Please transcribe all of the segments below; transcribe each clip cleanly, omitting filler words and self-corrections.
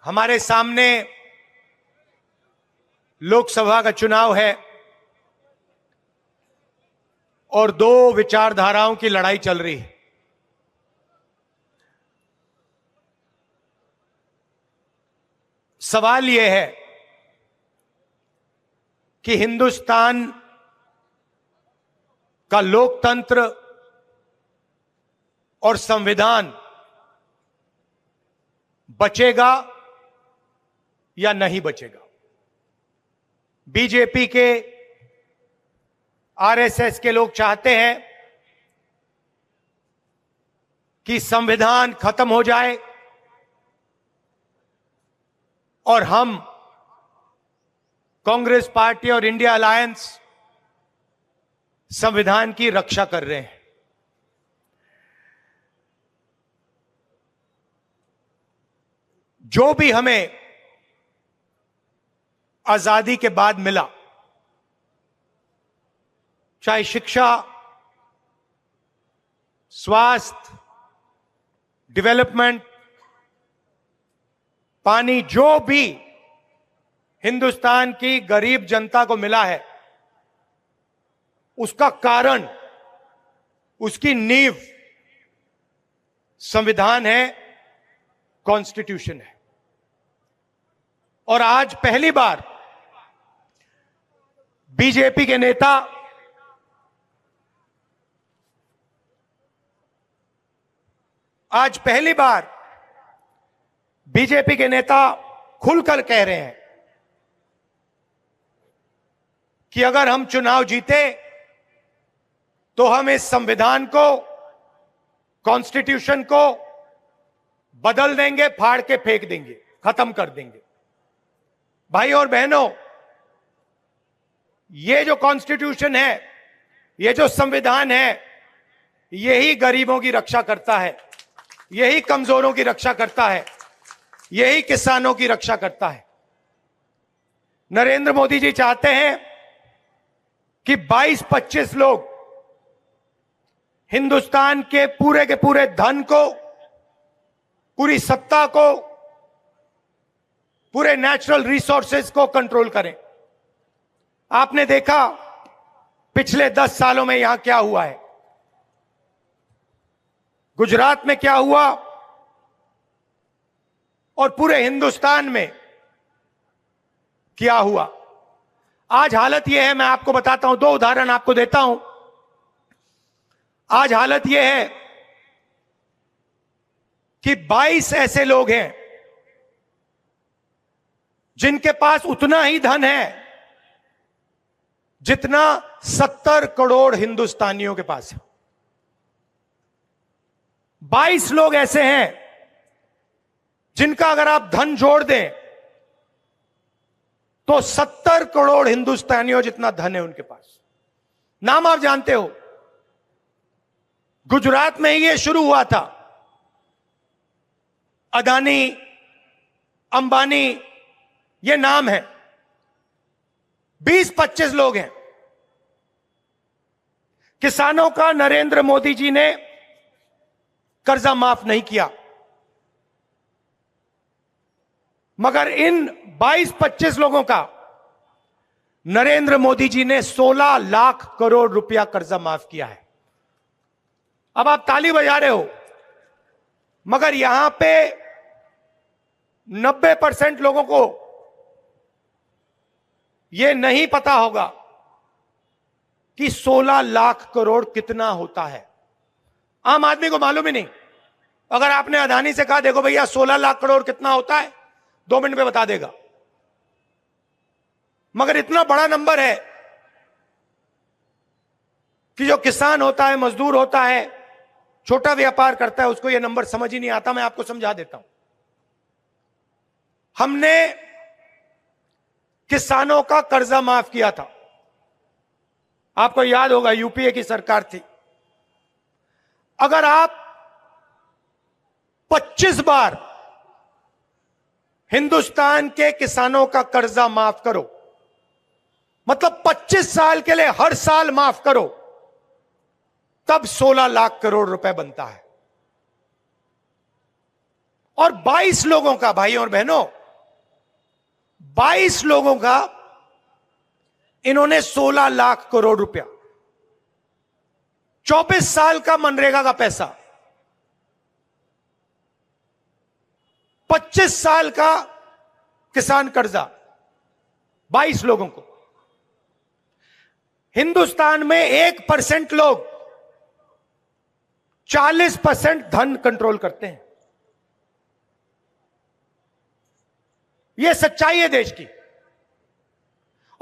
हमारे सामने लोकसभा का चुनाव है और दो विचारधाराओं की लड़ाई चल रही है। सवाल यह है कि हिंदुस्तान का लोकतंत्र और संविधान बचेगा या नहीं बचेगा। बीजेपी के, आरएसएस के लोग चाहते हैं कि संविधान खत्म हो जाए और हम कांग्रेस पार्टी और इंडिया अलायंस संविधान की रक्षा कर रहे हैं। जो भी हमें आजादी के बाद मिला, चाहे शिक्षा, स्वास्थ्य, डेवलपमेंट, पानी, जो भी हिंदुस्तान की गरीब जनता को मिला है, उसका कारण, उसकी नींव संविधान है, कॉन्स्टिट्यूशन है। और आज पहली बार बीजेपी के नेता खुलकर कह रहे हैं कि अगर हम चुनाव जीते तो हम इस संविधान को, कॉन्स्टिट्यूशन को बदल देंगे, फाड़ के फेंक देंगे, खत्म कर देंगे। भाई और बहनों, ये जो कॉन्स्टिट्यूशन है, ये जो संविधान है, यही गरीबों की रक्षा करता है, यही कमजोरों की रक्षा करता है, यही किसानों की रक्षा करता है। नरेंद्र मोदी जी चाहते हैं कि 22-25 लोग हिंदुस्तान के पूरे धन को, पूरी सत्ता को, पूरे नेचुरल रिसोर्सेज को कंट्रोल करें। आपने देखा पिछले 10 सालों में यहां क्या हुआ है, गुजरात में क्या हुआ और पूरे हिंदुस्तान में क्या हुआ। आज हालत यह है, मैं आपको बताता हूं, 2 उदाहरण आपको देता हूं। आज हालत यह है कि 22 ऐसे लोग हैं जिनके पास उतना ही धन है जितना 70 करोड़ हिंदुस्तानियों के पास है। 22 लोग ऐसे हैं जिनका अगर आप धन जोड़ दें तो 70 करोड़ हिंदुस्तानियों जितना धन है उनके पास। नाम आप जानते हो, गुजरात में ही ये शुरू हुआ था। अदानी, अंबानी, ये नाम है। 20-25 लोग हैं। किसानों का नरेंद्र मोदी जी ने कर्जा माफ नहीं किया, मगर इन 22-25 लोगों का नरेंद्र मोदी जी ने 16 लाख करोड़ रुपया कर्जा माफ किया है। अब आप ताली बजा रहे हो, मगर यहां पे 90% लोगों को यह नहीं पता होगा कि 16 लाख करोड़ कितना होता है। आम आदमी को मालूम ही नहीं। अगर आपने अदानी से कहा देखो भैया 16 लाख करोड़ कितना होता है, 2 मिनट में बता देगा। मगर इतना बड़ा नंबर है कि जो किसान होता है, मजदूर होता है, छोटा व्यापार करता है, उसको यह नंबर समझ ही नहीं आता। मैं आपको समझा देता हूं। हमने किसानों का कर्जा माफ किया था, आपको याद होगा, यूपीए की सरकार थी। अगर आप 25 बार हिंदुस्तान के किसानों का कर्जा माफ करो, मतलब 25 साल के लिए हर साल माफ करो, तब 16 लाख करोड़ रुपए बनता है। और 22 लोगों का, भाइयों और बहनों, 22 लोगों का इन्होंने 16 लाख करोड़ रुपया, 24 साल का मनरेगा का पैसा, 25 साल का किसान कर्जा 22 लोगों को। हिंदुस्तान में 1% लोग 40% धन कंट्रोल करते हैं। यह सच्चाई है देश की।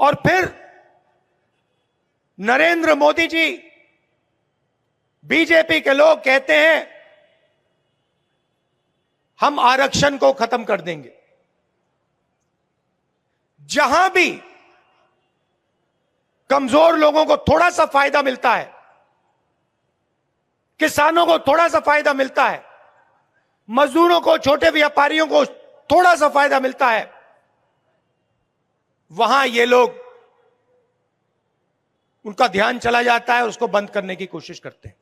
और फिर नरेंद्र मोदी जी, बीजेपी के लोग कहते हैं हम आरक्षण को खत्म कर देंगे। जहां भी कमजोर लोगों को थोड़ा सा फायदा मिलता है, किसानों को थोड़ा सा फायदा मिलता है, मजदूरों को, छोटे व्यापारियों को थोड़ा सा फायदा मिलता है, वहां ये लोग, उनका ध्यान चला जाता है, उसको बंद करने की कोशिश करते हैं।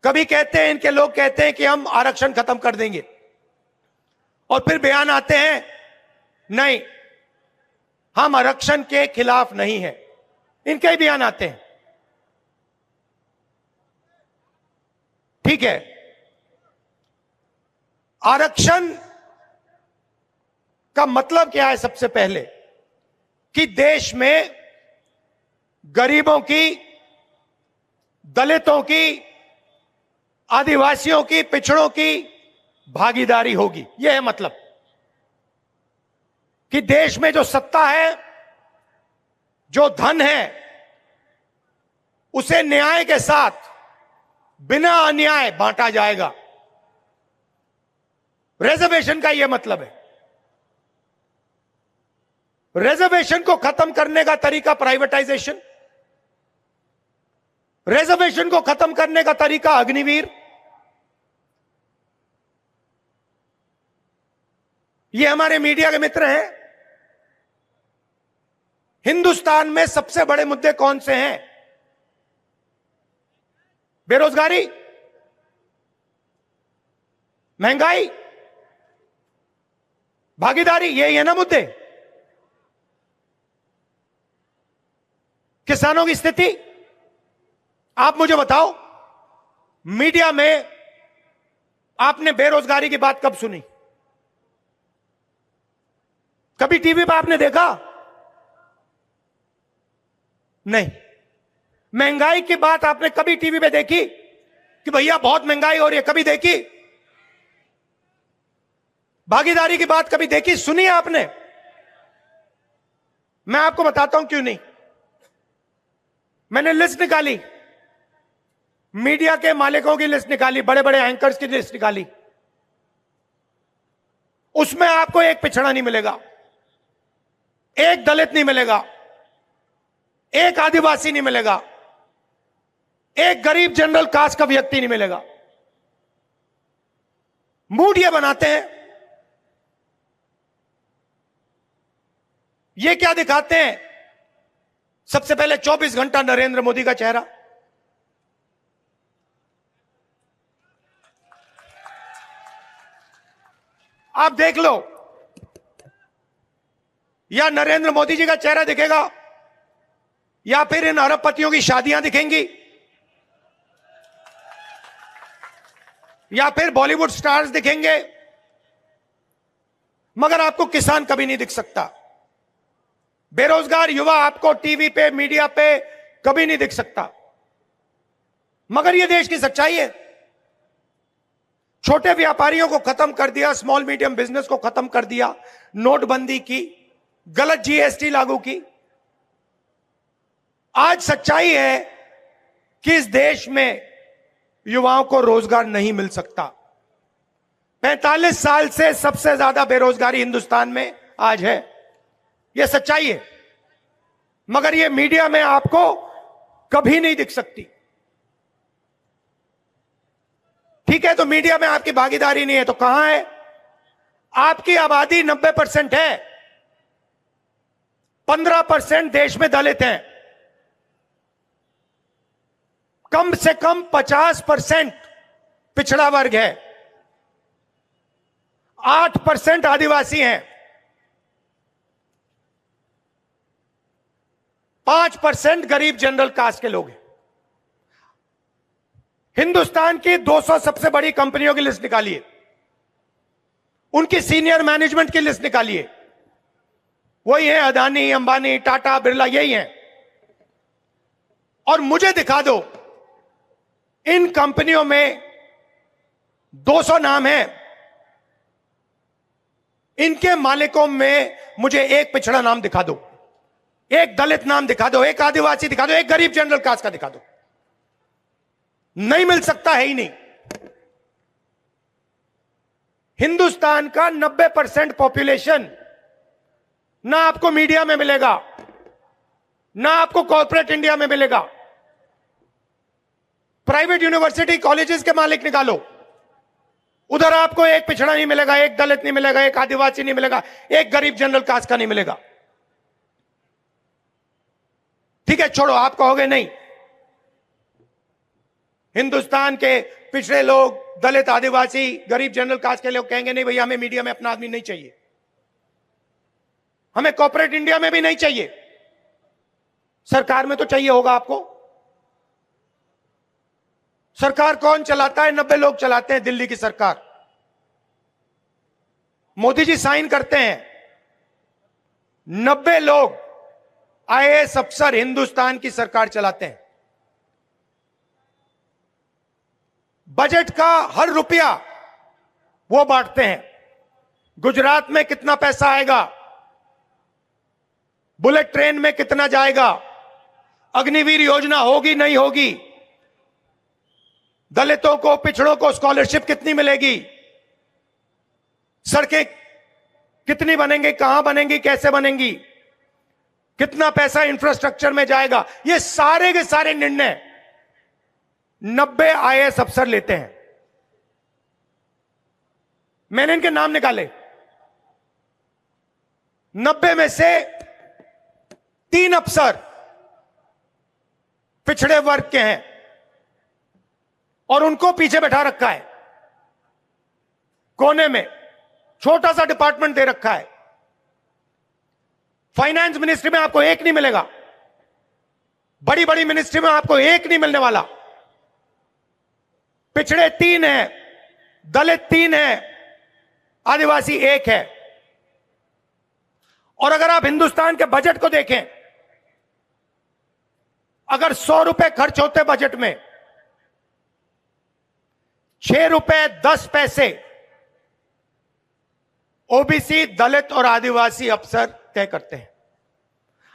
कभी कहते हैं, इनके लोग कहते हैं कि हम आरक्षण खत्म कर देंगे, और फिर बयान आते हैं नहीं, हम आरक्षण के खिलाफ नहीं हैं। इनके ही बयान आते हैं। ठीक है, आरक्षण का मतलब क्या है? सबसे पहले कि देश में गरीबों की, दलितों की, आदिवासियों की, पिछड़ों की भागीदारी होगी। यह है मतलब कि देश में जो सत्ता है, जो धन है, उसे न्याय के साथ बिना अन्याय बांटा जाएगा। रिजर्वेशन का यह मतलब है। रिजर्वेशन को खत्म करने का तरीका प्राइवेटाइजेशन, रिजर्वेशन को खत्म करने का तरीका अग्निवीर। ये हमारे मीडिया के मित्र हैं। हिंदुस्तान में सबसे बड़े मुद्दे कौन से हैं? बेरोजगारी, महंगाई, भागीदारी, यही है ना मुद्दे। किसानों की स्थिति, आप मुझे बताओ, मीडिया में आपने बेरोजगारी की बात कब सुनी? कभी टीवी पर आपने देखा? नहीं। महंगाई की बात आपने कभी टीवी पे देखी कि भैया बहुत महंगाई हो रही है? कभी देखी? भागीदारी की बात कभी देखी, सुनी है आपने? मैं आपको बताता हूं क्यों नहीं। मैंने लिस्ट निकाली, मीडिया के मालिकों की लिस्ट निकाली, बड़े बड़े एंकर्स की लिस्ट निकाली। उसमें आपको एक पिछड़ा नहीं मिलेगा, एक दलित नहीं मिलेगा, एक आदिवासी नहीं मिलेगा, एक गरीब जनरल कास्ट का व्यक्ति नहीं मिलेगा। मूड ये बनाते हैं, ये क्या दिखाते हैं? सबसे पहले 24 घंटा नरेंद्र मोदी का चेहरा, आप देख लो, या नरेंद्र मोदी जी का चेहरा दिखेगा, या फिर इन अरबपतियों की शादियां दिखेंगी, या फिर बॉलीवुड स्टार्स दिखेंगे, मगर आपको किसान कभी नहीं दिख सकता। बेरोजगार युवा आपको टीवी पे, मीडिया पे कभी नहीं दिख सकता। मगर यह देश की सच्चाई है। छोटे व्यापारियों को खत्म कर दिया, स्मॉल मीडियम बिजनेस को खत्म कर दिया, नोटबंदी की, गलत जीएसटी लागू की। आज सच्चाई है कि इस देश में युवाओं को रोजगार नहीं मिल सकता। 45 साल से सबसे ज्यादा बेरोजगारी हिंदुस्तान में आज है, यह सच्चाई है। मगर यह मीडिया में आपको कभी नहीं दिख सकती। ठीक है, तो मीडिया में आपकी भागीदारी नहीं है तो कहां है? आपकी आबादी 90% है, 15% देश में दलित हैं, कम से कम 50% पिछड़ा वर्ग है, 8% आदिवासी हैं, 5% गरीब जनरल कास्ट के लोग हैं। हिंदुस्तान की 200 सबसे बड़ी कंपनियों की लिस्ट निकालिए, उनकी सीनियर मैनेजमेंट की लिस्ट निकालिए, वही है अदानी, अंबानी, टाटा, बिरला, यही हैं। और मुझे दिखा दो इन कंपनियों में 200 नाम हैं, इनके मालिकों में मुझे एक पिछड़ा नाम दिखा दो, एक दलित नाम दिखा दो, एक आदिवासी दिखा दो, एक गरीब जनरल कास्ट का दिखा दो। नहीं मिल सकता, है ही नहीं। हिंदुस्तान का 90% पॉपुलेशन ना आपको मीडिया में मिलेगा, ना आपको कॉर्पोरेट इंडिया में मिलेगा। प्राइवेट यूनिवर्सिटी कॉलेजेस के मालिक निकालो, उधर आपको एक पिछड़ा नहीं मिलेगा, एक दलित नहीं मिलेगा, एक आदिवासी नहीं मिलेगा, एक गरीब जनरल कास्ट का नहीं मिलेगा। ठीक है, छोड़ो, आप कहोगे नहीं, हिंदुस्तान के पिछड़े लोग, दलित, आदिवासी, गरीब जनरल कास्ट के लोग कहेंगे नहीं भैया, हमें मीडिया में अपना आदमी नहीं चाहिए, हमें कॉर्पोरेट इंडिया में भी नहीं चाहिए, सरकार में तो चाहिए होगा आपको। सरकार कौन चलाता है? 90 लोग चलाते हैं, दिल्ली की सरकार। मोदी जी साइन करते हैं, 90 लोग आईएएस अफसर हिंदुस्तान की सरकार चलाते हैं। बजट का हर रुपया वो बांटते हैं। गुजरात में कितना पैसा आएगा, बुलेट ट्रेन में कितना जाएगा, अग्निवीर योजना होगी नहीं होगी, दलितों को, पिछड़ों को स्कॉलरशिप कितनी मिलेगी, सड़कें कितनी बनेंगी, कहां बनेंगी, कैसे बनेंगी, कितना पैसा इंफ्रास्ट्रक्चर में जाएगा, ये सारे के सारे निर्णय 90 आईएएस अफसर लेते हैं। मैंने इनके नाम निकाले, 90 में से 3 अफसर पिछड़े वर्ग के हैं और उनको पीछे बैठा रखा है, कोने में छोटा सा डिपार्टमेंट दे रखा है। फाइनेंस मिनिस्ट्री में आपको एक नहीं मिलेगा, बड़ी बड़ी मिनिस्ट्री में आपको एक नहीं मिलने वाला। पिछड़े 3 हैं, दलित 3 हैं, आदिवासी 1 है। और अगर आप हिंदुस्तान के बजट को देखें, अगर 100 रुपए खर्च होते बजट में, 6 रुपए 10 पैसे ओबीसी, दलित और आदिवासी अफसर तय करते हैं।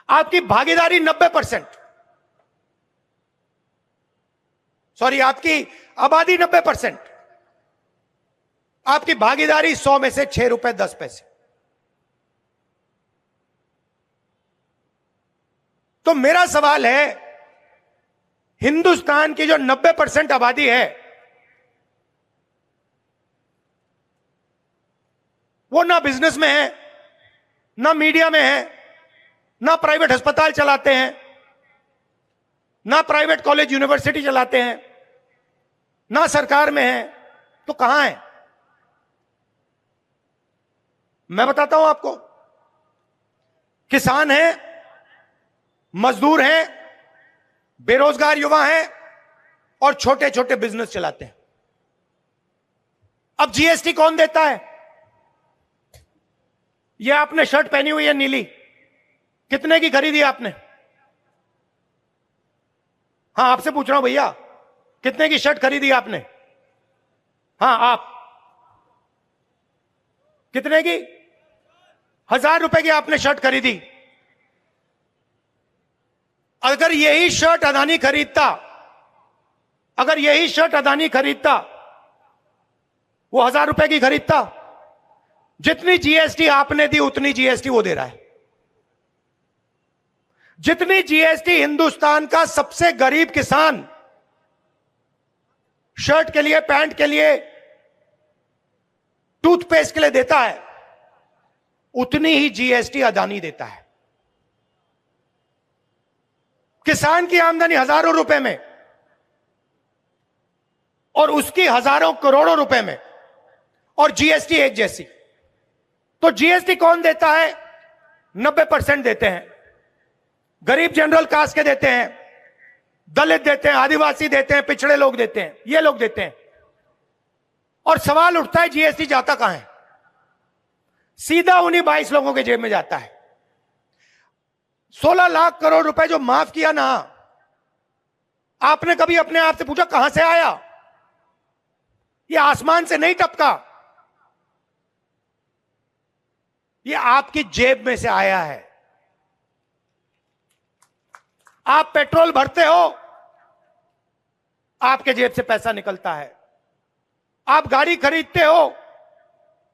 आपकी भागीदारी 90%, सॉरी, आपकी आबादी 90%, आपकी भागीदारी 100 में से 6 रुपए 10 पैसे। तो मेरा सवाल है, हिंदुस्तान की जो 90% आबादी है, वो ना बिजनेस में है, ना मीडिया में है, ना प्राइवेट अस्पताल चलाते हैं, ना प्राइवेट कॉलेज यूनिवर्सिटी चलाते हैं, ना सरकार में है, तो कहां है? मैं बताता हूं आपको, किसान हैं, मजदूर हैं, बेरोजगार युवा हैं और छोटे छोटे बिजनेस चलाते हैं। अब जीएसटी कौन देता है? यह आपने शर्ट पहनी हुई है नीली, कितने की खरीदी आपने? हाँ, आपसे पूछ रहा हूं भैया, कितने की शर्ट खरीदी आपने? हाँ, आप कितने की? 1000 रुपए की आपने शर्ट खरीदी। अगर यही शर्ट अदानी खरीदता, अगर यही शर्ट अदानी खरीदता, वो 1000 रुपए की खरीदता? जितनी जीएसटी आपने दी उतनी जीएसटी वो दे रहा है। जितनी जीएसटी हिंदुस्तान का सबसे गरीब किसान शर्ट के लिए, पैंट के लिए, टूथपेस्ट के लिए देता है, उतनी ही जीएसटी अदानी देता है। किसान की आमदनी हजारों रुपए में और उसकी हजारों करोड़ों रुपए में, और जीएसटी एक जैसी। तो जीएसटी कौन देता है? 90% देते हैं। गरीब जनरल कास्ट के देते हैं, दलित देते हैं, आदिवासी देते हैं, पिछड़े लोग देते हैं, ये लोग देते हैं। और सवाल उठता है जीएसटी जाता कहां है? सीधा उन्हीं 22 लोगों के जेब में जाता है। 16 लाख करोड़ रुपए जो माफ किया ना, आपने कभी अपने आप से पूछा कहां से आया? ये आसमान से नहीं टपका, ये आपकी जेब में से आया है। आप पेट्रोल भरते हो, आपके जेब से पैसा निकलता है। आप गाड़ी खरीदते हो,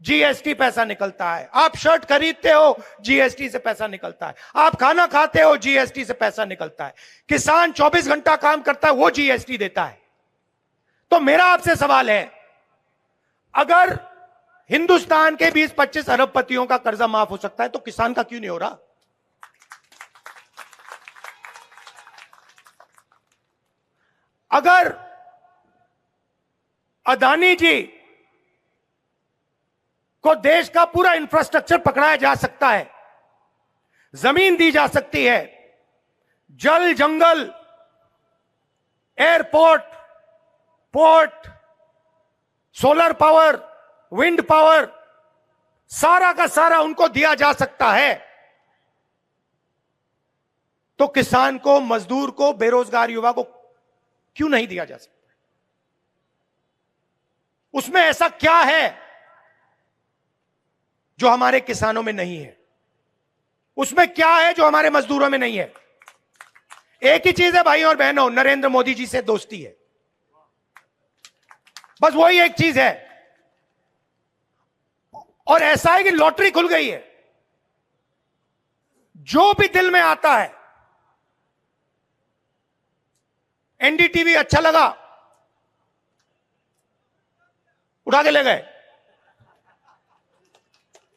जीएसटी पैसा निकलता है। आप शर्ट खरीदते हो, जीएसटी से पैसा निकलता है। आप खाना खाते हो, जीएसटी से पैसा निकलता है। किसान 24 घंटा काम करता है, वो जीएसटी देता है। तो मेरा आपसे सवाल है, अगर हिंदुस्तान के 20-25 अरबपतियों का कर्जा माफ हो सकता है तो किसान का क्यों नहीं हो रहा? अगर अदानी जी को देश का पूरा इंफ्रास्ट्रक्चर पकड़ाया जा सकता है, जमीन दी जा सकती है, जल जंगल, airport, port, solar power, wind power, सारा का सारा उनको दिया जा सकता है, तो किसान को, मजदूर को, बेरोजगार युवा को क्यों नहीं दिया जा सकता? उसमें ऐसा क्या है जो हमारे किसानों में नहीं है? उसमें क्या है जो हमारे मजदूरों में नहीं है? एक ही चीज है भाई और बहनों, नरेंद्र मोदी जी से दोस्ती है। बस वही एक चीज है। और ऐसा है कि लॉटरी खुल गई है। जो भी दिल में आता है, एनडीटीवी अच्छा लगा, उठा के ले गए।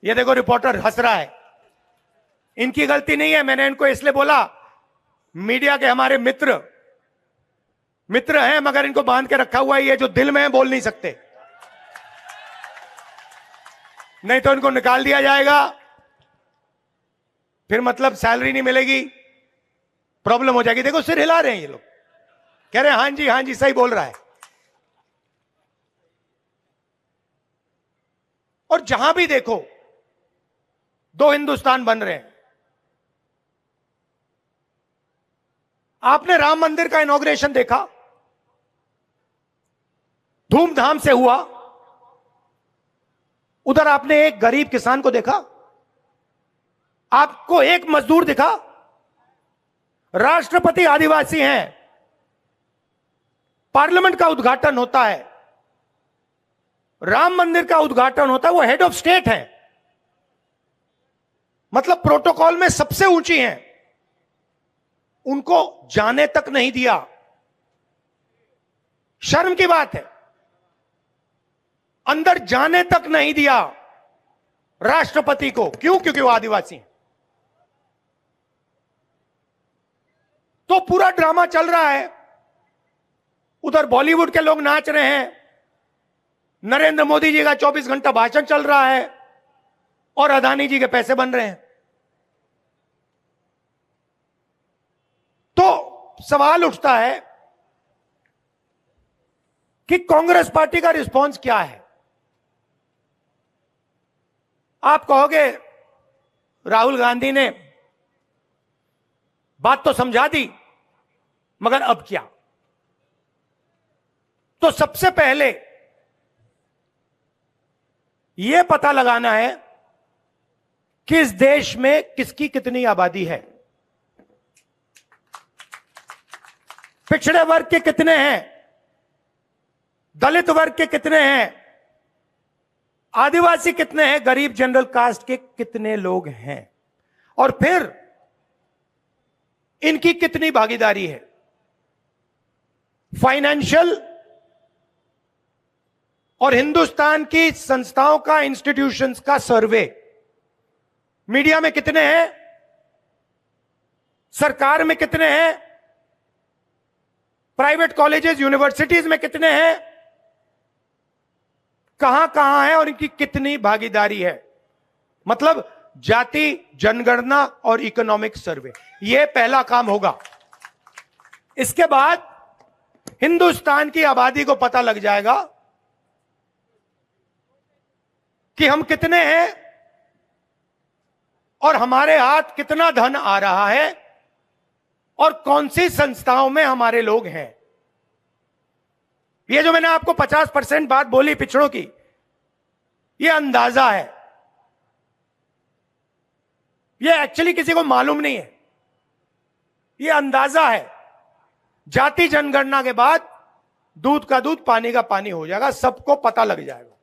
ये देखो रिपोर्टर हंस रहा है, इनकी गलती नहीं है। मैंने इनको इसलिए बोला, मीडिया के हमारे मित्र हैं, मगर इनको बांध के रखा हुआ है। ये जो दिल में है बोल नहीं सकते, नहीं तो इनको निकाल दिया जाएगा, फिर मतलब सैलरी नहीं मिलेगी, प्रॉब्लम हो जाएगी। देखो सिर हिला रहे हैं ये लोग, कह रहे हैं हाँ जी सही बोल रहा है। और जहां भी देखो दो हिंदुस्तान बन रहे हैं। आपने राम मंदिर का इनॉग्रेशन देखा, धूमधाम से हुआ। उधर आपने एक गरीब किसान को देखा? आपको एक मजदूर दिखा? राष्ट्रपति आदिवासी हैं, पार्लियामेंट का उद्घाटन होता है, राम मंदिर का उद्घाटन होता है, वो हेड ऑफ स्टेट है, मतलब प्रोटोकॉल में सबसे ऊंची हैं, उनको जाने तक नहीं दिया। शर्म की बात है, अंदर जाने तक नहीं दिया राष्ट्रपति को। क्यों? क्योंकि वो आदिवासी हैं। तो पूरा ड्रामा चल रहा है, उधर बॉलीवुड के लोग नाच रहे हैं, नरेंद्र मोदी जी का 24 घंटा भाषण चल रहा है, और अदानी जी के पैसे बन रहे हैं। तो सवाल उठता है कि कांग्रेस पार्टी का रिस्पांस क्या है? आप कहोगे राहुल गांधी ने बात तो समझा दी, मगर अब क्या? तो सबसे पहले यह पता लगाना है कि इस देश में किसकी कितनी आबादी है, पिछड़े वर्ग के कितने हैं, दलित वर्ग के कितने हैं, आदिवासी कितने हैं, गरीब जनरल कास्ट के कितने लोग हैं, और फिर इनकी कितनी भागीदारी है। फाइनेंशियल और हिंदुस्तान की संस्थाओं का, इंस्टीट्यूशंस का सर्वे, मीडिया में कितने हैं, सरकार में कितने हैं, प्राइवेट कॉलेजेस यूनिवर्सिटीज में कितने हैं, कहां कहां है और इनकी कितनी भागीदारी है। मतलब जाति जनगणना और इकोनॉमिक सर्वे, यह पहला काम होगा। इसके बाद हिंदुस्तान की आबादी को पता लग जाएगा कि हम कितने हैं और हमारे हाथ कितना धन आ रहा है और कौन सी संस्थाओं में हमारे लोग हैं। ये जो मैंने आपको 50% बात बोली पिछड़ों की, ये अंदाजा है, ये एक्चुअली किसी को मालूम नहीं है, ये अंदाजा है। जाति जनगणना के बाद दूध का दूध पानी का पानी हो जाएगा, सबको पता लग जाएगा।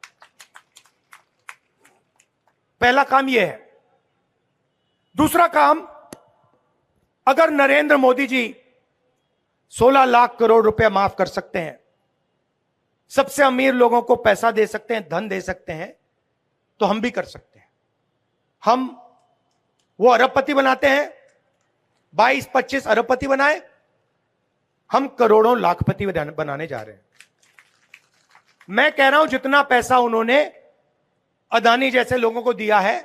पहला काम यह है। दूसरा काम, अगर नरेंद्र मोदी जी 16 लाख करोड़ रुपए माफ कर सकते हैं, सबसे अमीर लोगों को पैसा दे सकते हैं, धन दे सकते हैं, तो हम भी कर सकते हैं। हम वो अरबपति बनाते हैं, 22-25 अरबपति बनाए, हम करोड़ों लाखपति बनाने जा रहे हैं। मैं कह रहा हूं जितना पैसा उन्होंने अदानी जैसे लोगों को दिया है,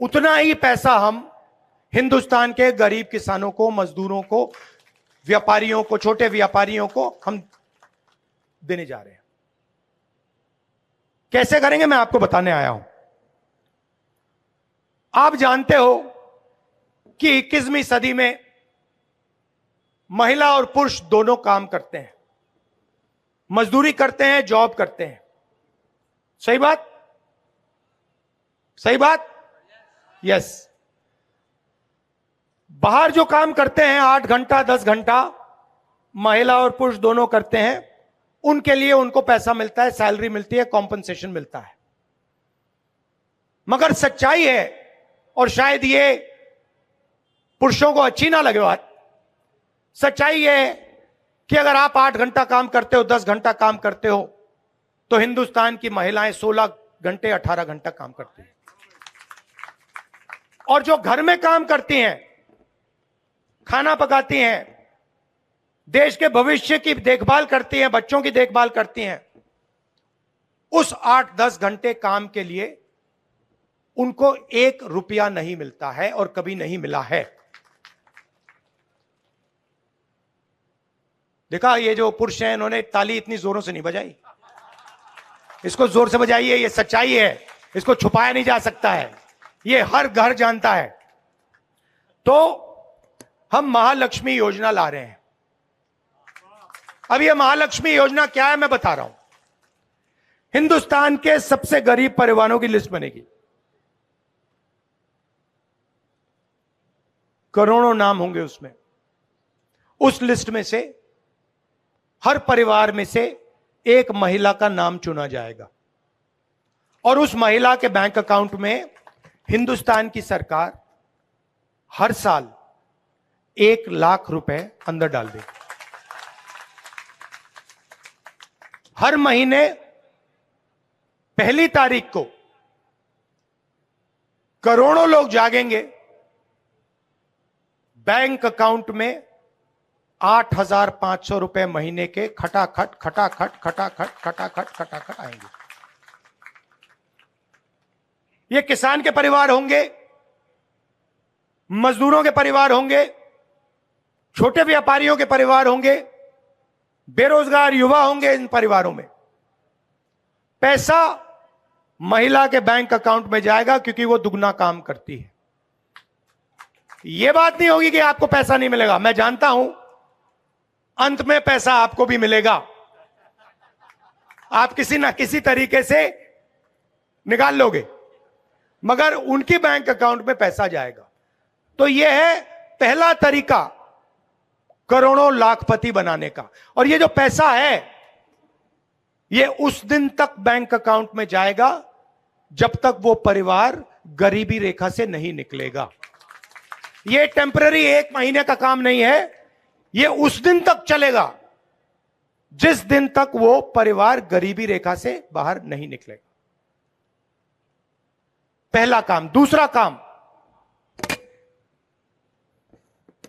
उतना ही पैसा हम हिंदुस्तान के गरीब किसानों को, मजदूरों को, व्यापारियों को, छोटे व्यापारियों को हम देने जा रहे हैं। कैसे करेंगे मैं आपको बताने आया हूं। आप जानते हो कि 21वीं सदी में महिला और पुरुष दोनों काम करते हैं, मजदूरी करते हैं, जॉब करते हैं। सही बात? सही बात? यस। बाहर जो काम करते हैं 8 घंटा 10 घंटा, महिला और पुरुष दोनों करते हैं, उनके लिए उनको पैसा मिलता है, सैलरी मिलती है, कॉम्पनसेशन मिलता है। मगर सच्चाई है, और शायद ये पुरुषों को अच्छी ना लगे बात, सच्चाई ये है कि अगर आप 8 घंटा काम करते हो, 10 घंटा काम करते हो, तो हिंदुस्तान की महिलाएं 16 घंटे 18 घंटा काम करती हैं। और जो घर में काम करती हैं, खाना पकाती हैं, देश के भविष्य की देखभाल करती हैं, बच्चों की देखभाल करती हैं, उस 8-10 घंटे काम के लिए उनको 1 रुपया नहीं मिलता है और कभी नहीं मिला है। देखा, ये जो पुरुष हैं इन्होंने ताली इतनी जोरों से नहीं बजाई, इसको जोर से बजाइए, ये सच्चाई है, इसको छुपाया नहीं जा सकता है, ये हर घर जानता है। तो हम महालक्ष्मी योजना ला रहे हैं। अब ये महालक्ष्मी योजना क्या है मैं बता रहा हूं। हिंदुस्तान के सबसे गरीब परिवारों की लिस्ट बनेगी, करोड़ों नाम होंगे उसमें। उस लिस्ट में से हर परिवार में से एक महिला का नाम चुना जाएगा और उस महिला के बैंक अकाउंट में हिंदुस्तान की सरकार हर साल 1 लाख रुपए अंदर डाल देगी। हर महीने 1 तारीख को करोड़ों लोग जागेंगे, बैंक अकाउंट में 8,500 रुपए महीने के खटाखट खटाखट खटाखट खटाखट खटाखट आएंगे। ये किसान के परिवार होंगे, मजदूरों के परिवार होंगे, छोटे व्यापारियों के परिवार होंगे, बेरोजगार युवा होंगे। इन परिवारों में पैसा महिला के बैंक अकाउंट में जाएगा क्योंकि वो दुगना काम करती है। यह बात नहीं होगी कि आपको पैसा नहीं मिलेगा। मैं जानता हूं अंत में पैसा आपको भी मिलेगा, आप किसी ना किसी तरीके से निकाल लोगे, मगर उनके बैंक अकाउंट में पैसा जाएगा। तो यह है पहला तरीका करोड़ों लाखपति बनाने का। और ये जो पैसा है ये उस दिन तक बैंक अकाउंट में जाएगा जब तक वो परिवार गरीबी रेखा से नहीं निकलेगा। ये टेम्पररी 1 महीने का काम नहीं है, ये उस दिन तक चलेगा जिस दिन तक वो परिवार गरीबी रेखा से बाहर नहीं निकलेगा। पहला काम। दूसरा काम,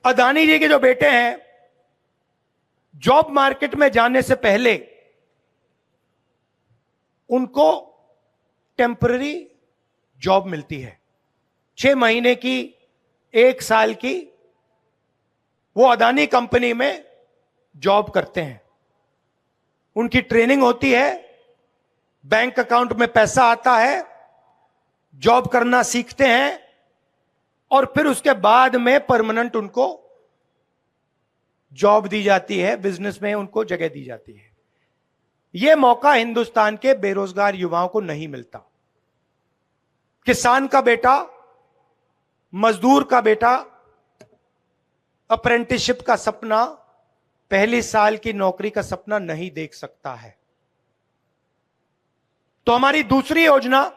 अदानी जी के जो बेटे हैं, जॉब मार्केट में जाने से पहले उनको टेम्पररी जॉब मिलती है, 6 महीने की, 1 साल की, वो अदानी कंपनी में जॉब करते हैं। उनकी ट्रेनिंग होती है, बैंक अकाउंट में पैसा आता है, जॉब करना सीखते हैं और फिर उसके बाद में परमानेंट उनको जॉब दी जाती है, बिजनेस में उनको जगह दी जाती है। यह मौका हिंदुस्तान के बेरोजगार युवाओं को नहीं मिलता। किसान का बेटा, मजदूर का बेटा अप्रेंटिसशिप का सपना, पहली साल की नौकरी का सपना नहीं देख सकता है। तो हमारी दूसरी योजना,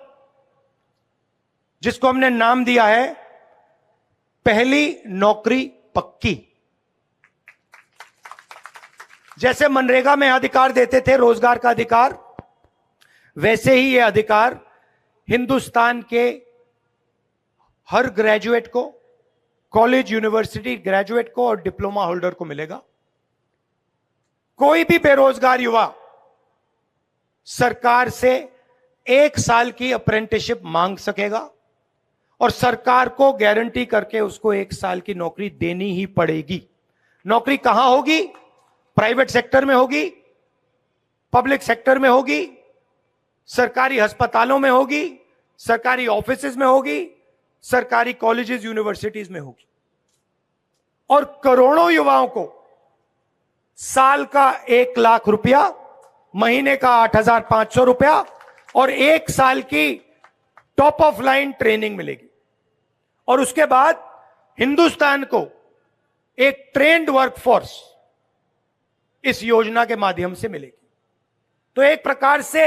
जिसको हमने नाम दिया है पहली नौकरी पक्की। जैसे मनरेगा में अधिकार देते थे, रोजगार का अधिकार, वैसे ही यह अधिकार हिंदुस्तान के हर ग्रेजुएट को, कॉलेज यूनिवर्सिटी ग्रेजुएट को और डिप्लोमा होल्डर को मिलेगा। कोई भी बेरोजगार युवा सरकार से 1 साल की अप्रेंटिसशिप मांग सकेगा और सरकार को गारंटी करके उसको 1 साल की नौकरी देनी ही पड़ेगी। नौकरी कहां होगी? प्राइवेट सेक्टर में होगी, पब्लिक सेक्टर में होगी, सरकारी अस्पतालों में होगी, सरकारी ऑफिसेज में होगी, सरकारी कॉलेजेस यूनिवर्सिटीज में होगी। और करोड़ों युवाओं को साल का 1 लाख रुपया, महीने का 8,500 रुपया और 1 साल की टॉप ऑफ लाइन ट्रेनिंग मिलेगी। और उसके बाद हिंदुस्तान को एक ट्रेंड वर्कफोर्स इस योजना के माध्यम से मिलेगी। तो एक प्रकार से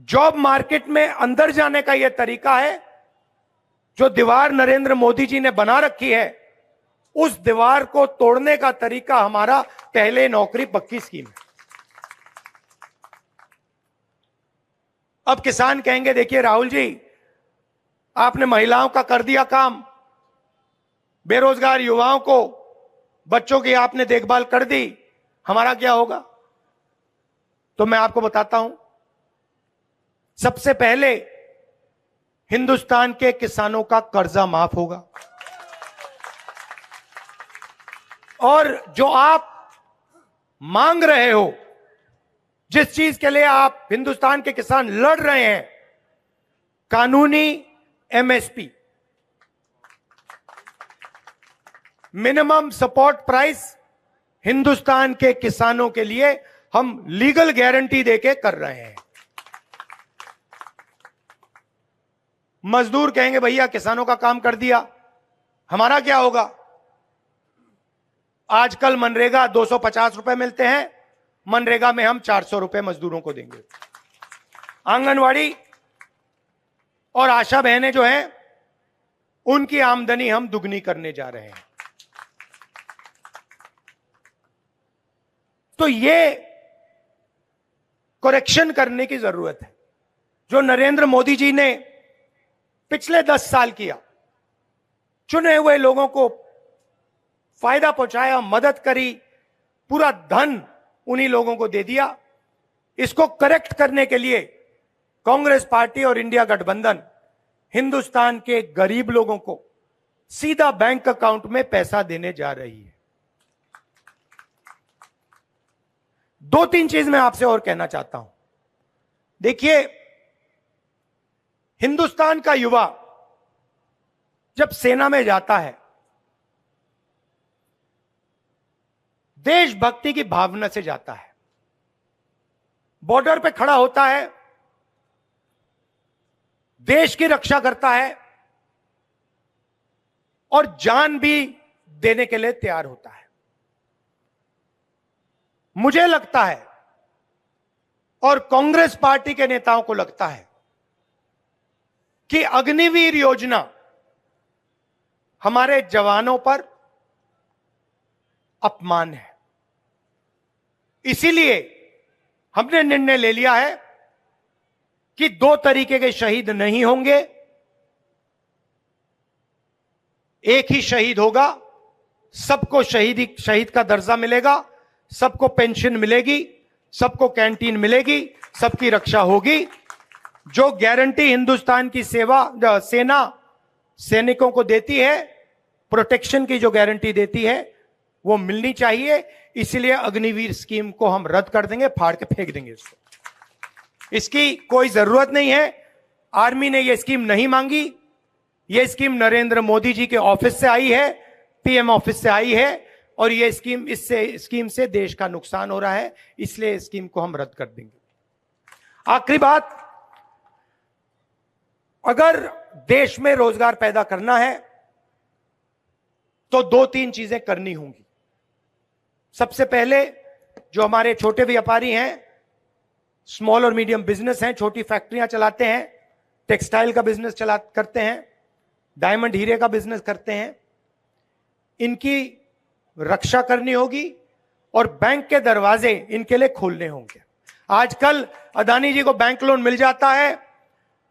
जॉब मार्केट में अंदर जाने का यह तरीका है। जो दीवार नरेंद्र मोदी जी ने बना रखी है, उस दीवार को तोड़ने का तरीका हमारा पहले नौकरी पक्की स्कीम है। अब किसान कहेंगे, देखिए राहुल जी, आपने महिलाओं का कर दिया काम, बेरोजगार युवाओं को, बच्चों की आपने देखभाल कर दी, हमारा क्या होगा? तो मैं आपको बताता हूं। सबसे पहले हिंदुस्तान के किसानों का कर्जा माफ होगा और जो आप मांग रहे हो, जिस चीज के लिए आप हिंदुस्तान के किसान लड़ रहे हैं, कानूनी MSP, minimum support price, Hindustan के किसानों के लिए हम लीगल गारंटी देके कर रहे हैं। मजदूर कहेंगे, भैया किसानों का काम कर दिया, हमारा क्या होगा? आजकल मनरेगा 250 रुपए मिलते हैं, मनरेगा में हम 400 रुपए मजदूरों को देंगे। आंगनवाड़ी और आशा बहनें जो हैं, उनकी आमदनी हम दुगनी करने जा रहे हैं। तो ये करेक्शन करने की जरूरत है। जो नरेंद्र मोदी जी ने पिछले 10 साल किया, चुने हुए लोगों को फायदा पहुंचाया, मदद करी, पूरा धन उन्हीं लोगों को दे दिया। इसको करेक्ट करने के लिए कांग्रेस पार्टी और इंडिया गठबंधन हिंदुस्तान के गरीब लोगों को सीधा बैंक अकाउंट में पैसा देने जा रही है। 2-3 चीज मैं आपसे और कहना चाहता हूं। देखिए, हिंदुस्तान का युवा जब सेना में जाता है, देशभक्ति की भावना से जाता है, बॉर्डर पे खड़ा होता है, देश की रक्षा करता है और जान भी देने के लिए तैयार होता है। मुझे लगता है और कांग्रेस पार्टी के नेताओं को लगता है कि अग्निवीर योजना हमारे जवानों पर अपमान है। इसीलिए हमने निर्णय ले लिया है कि 2 तरीके के शहीद नहीं होंगे, एक ही शहीद होगा। सबको शहीद का दर्जा मिलेगा, सबको पेंशन मिलेगी, सबको कैंटीन मिलेगी, सबकी रक्षा होगी। जो गारंटी हिंदुस्तान की सेना सैनिकों को देती है, प्रोटेक्शन की जो गारंटी देती है, वो मिलनी चाहिए। इसलिए अग्निवीर स्कीम को हम रद्द कर देंगे, फाड़ के फेंक देंगे इसको। इसकी कोई जरूरत नहीं है। आर्मी ने यह स्कीम नहीं मांगी। यह स्कीम नरेंद्र मोदी जी के ऑफिस से आई है, पीएम ऑफिस से आई है, और यह स्कीम से देश का नुकसान हो रहा है, इसलिए स्कीम को हम रद्द कर देंगे। आखिरी बात, अगर देश में रोजगार पैदा करना है तो 2-3 चीजें करनी होंगी। सबसे पहले जो हमारे छोटे व्यापारी हैं, स्मॉल और मीडियम बिजनेस हैं, छोटी फैक्ट्रियां चलाते हैं, टेक्सटाइल का बिजनेस करते हैं, डायमंड हीरे का बिजनेस करते हैं, इनकी रक्षा करनी होगी और बैंक के दरवाजे इनके लिए खोलने होंगे। आजकल अदानी जी को बैंक लोन मिल जाता है,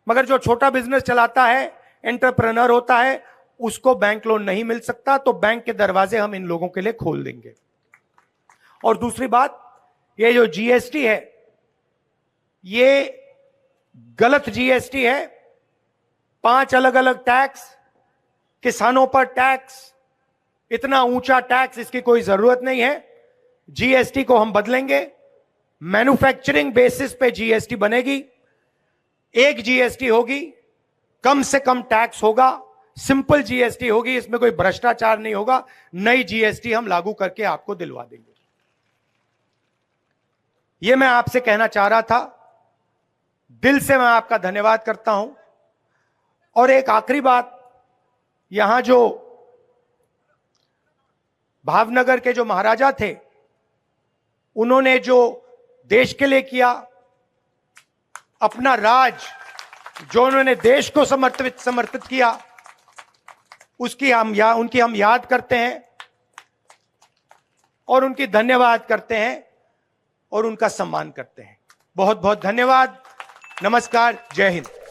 मगर जो छोटा बिजनेस चलाता है, एंटरप्रेन्योर होता है, उसको बैंक लोन नहीं मिल सकता। तो बैंक के दरवाजे हम इन लोगों के लिए खोल देंगे। और दूसरी बात, ये जो जीएसटी है, ये गलत जीएसटी है। 5 अलग अलग टैक्स, किसानों पर टैक्स, इतना ऊंचा टैक्स, इसकी कोई जरूरत नहीं है। जीएसटी को हम बदलेंगे। मैन्युफैक्चरिंग बेसिस पे जीएसटी बनेगी। एक जीएसटी होगी, कम से कम टैक्स होगा, सिंपल जीएसटी होगी, इसमें कोई भ्रष्टाचार नहीं होगा। नई जीएसटी हम लागू करके आपको दिलवा देंगे। यह मैं आपसे कहना चाह रहा था। दिल से मैं आपका धन्यवाद करता हूं। और एक आखिरी बात, यहां जो भावनगर के जो महाराजा थे, उन्होंने जो देश के लिए किया, अपना राज जो उन्होंने देश को समर्पित किया, उनकी हम याद करते हैं और उनकी धन्यवाद करते हैं और उनका सम्मान करते हैं। बहुत बहुत धन्यवाद। नमस्कार। जय हिंद।